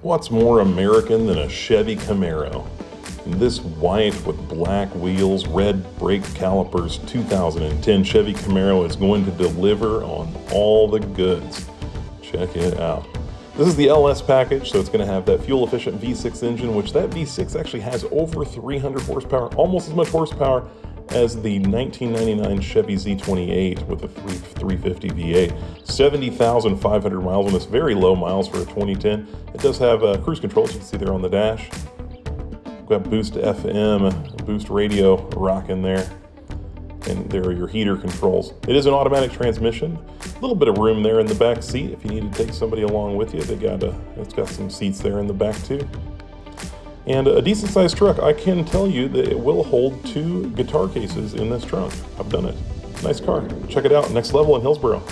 What's more American than a Chevy Camaro? This white with black wheels, red brake calipers 2010 Chevy Camaro is going to deliver on all the goods. Check it out. This is the LS package, so it's going to have that fuel-efficient V6 engine, which that V6 actually has over 300 horsepower, almost as much horsepower as the 1999 Chevy Z28 with a 350 V8. 70,500 miles on this, very low miles for a 2010. It does have cruise control, as you can see there on the dash. Got Boost FM, Boost radio rocking there. And there are your heater controls. It is an automatic transmission. A little bit of room there in the back seat if you need to take somebody along with you. It's got some seats there in the back too. And a decent sized truck. I can tell you that it will hold 2 guitar cases in this trunk. I've done it. Nice car. Check it out. Next Level in Hillsboro.